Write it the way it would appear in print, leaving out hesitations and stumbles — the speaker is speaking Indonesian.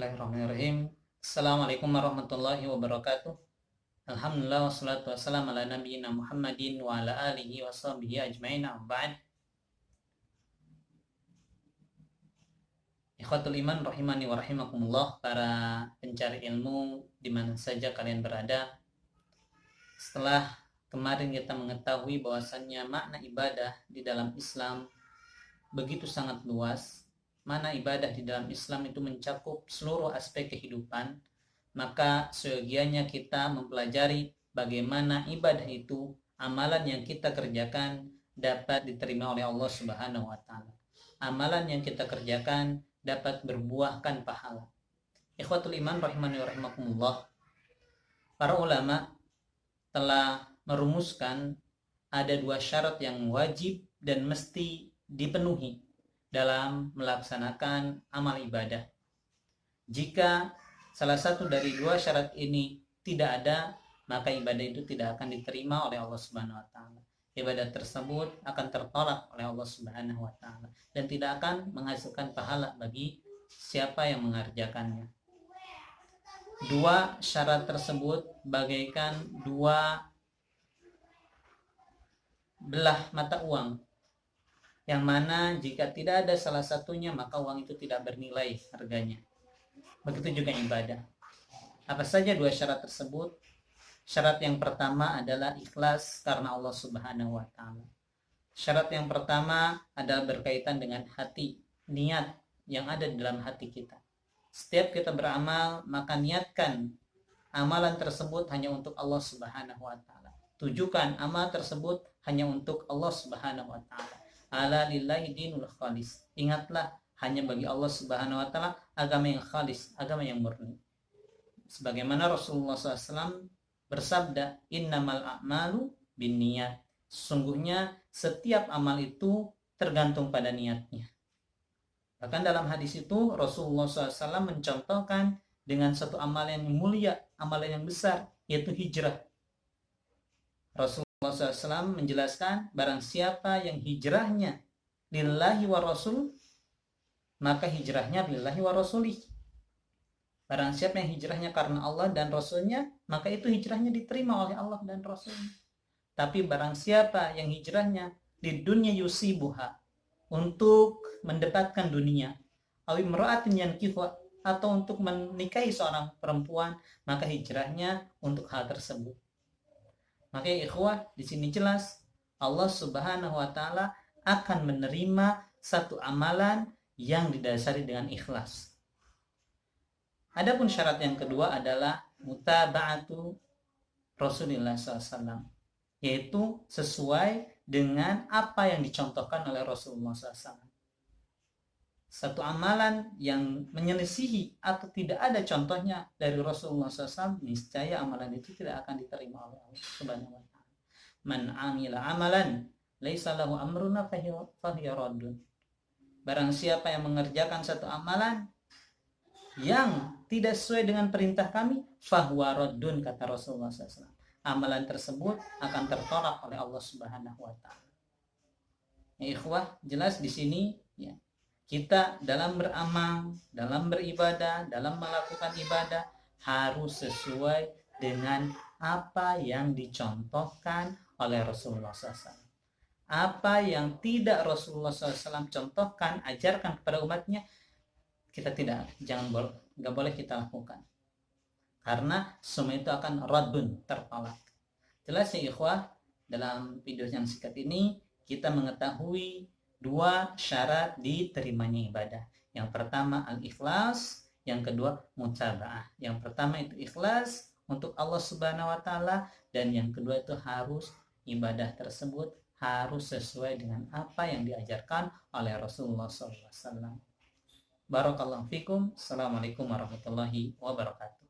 Bismillahirrahmanirrahim. Assalamualaikum warahmatullahi wabarakatuh. Alhamdulillah wassalatu wassalamu ala nabiyyina Muhammadin wa ala alihi wa sahbihi ajma'in ba'd. Ikhwatul iman rahimani wa rahimakumullah, para pencari ilmu di mana saja kalian berada. Setelah kemarin kita mengetahui bahwasannya makna ibadah di dalam Islam begitu sangat luas, mana ibadah di dalam Islam itu mencakup seluruh aspek kehidupan, maka seyogianya kita mempelajari bagaimana ibadah itu, amalan yang kita kerjakan dapat diterima oleh Allah Subhanahu wa taala. Amalan yang kita kerjakan dapat berbuahkan pahala. Ikhwatul iman rahimani wa rahimakumullah. Para ulama telah merumuskan ada dua syarat yang wajib dan mesti dipenuhi dalam melaksanakan amal ibadah. Jika salah satu dari dua syarat ini tidak ada, maka ibadah itu tidak akan diterima oleh Allah Subhanahu wa taala. Ibadah tersebut akan tertolak oleh Allah Subhanahu wa taala dan tidak akan menghasilkan pahala bagi siapa yang mengerjakannya. Dua syarat tersebut bagaikan dua belah mata uang, yang mana jika tidak ada salah satunya maka uang itu tidak bernilai harganya. Begitu juga ibadah. Apa saja dua syarat tersebut? Syarat yang pertama adalah ikhlas karena Allah Subhanahu wa taala. Syarat yang pertama adalah berkaitan dengan hati, niat yang ada di dalam hati kita. Setiap kita beramal, maka niatkan amalan tersebut hanya untuk Allah Subhanahu wa taala. Tujukan amal tersebut hanya untuk Allah Subhanahu wa taala. Ala lillahi dinul khalis. Ingatlah, hanya bagi Allah Subhanahu wa taala agama yang khalis, agama yang murni. Sebagaimana Rasulullah SAW bersabda, innamal a'malu binniyat. Sesungguhnya setiap amal itu tergantung pada niatnya. Bahkan dalam hadis itu Rasulullah SAW mencontohkan dengan satu amalan yang mulia, amalan yang besar, yaitu hijrah. Rasulullah SAW menjelaskan, barang siapa yang hijrahnya lillahi wa rasul, maka hijrahnya lillahi wa rasulih. Barang siapa yang hijrahnya karena Allah dan Rasulnya, maka itu hijrahnya diterima oleh Allah dan Rasulnya. Tapi barang siapa yang hijrahnya di dunia yusibuha, untuk mendapatkan dunia, awi meraatin yankihu, atau untuk menikahi seorang perempuan, maka hijrahnya untuk hal tersebut. Maka ikhwah, di sini jelas Allah Subhanahu wa taala akan menerima satu amalan yang didasari dengan ikhlas. Adapun syarat yang kedua adalah mutaba'atu Rasulullah SAW, yaitu sesuai dengan apa yang dicontohkan oleh Rasulullah SAW. Satu amalan yang menyelisihi atau tidak ada contohnya dari Rasulullah SAW, niscaya amalan itu tidak akan diterima oleh Allah Subhanahu wa taala. Man amila amalan laisa lahu amruna fahiya raddun. Barang siapa yang mengerjakan satu amalan yang tidak sesuai dengan perintah kami, fahuwa raddun, kata Rasulullah SAW. Amalan tersebut akan tertolak oleh Allah Subhanahu wa taala. Ya ikhwah, jelas di sini ya, kita dalam beramal, dalam beribadah, dalam melakukan ibadah harus sesuai dengan apa yang dicontohkan oleh Rasulullah SAW. Apa yang tidak Rasulullah SAW contohkan, ajarkan kepada umatnya, kita nggak boleh kita lakukan. Karena semua itu akan radun, tertolak. Jelas ya ikhwah, dalam video yang singkat ini kita mengetahui dua syarat diterimanya ibadah. Yang pertama al-ikhlas, yang kedua mutaba'ah. Yang pertama itu ikhlas untuk Allah Subhanahu wa taala, dan yang kedua itu harus ibadah tersebut harus sesuai dengan apa yang diajarkan oleh Rasulullah SAW. Barakallahu fikum. Assalamualaikum warahmatullahi wabarakatuh.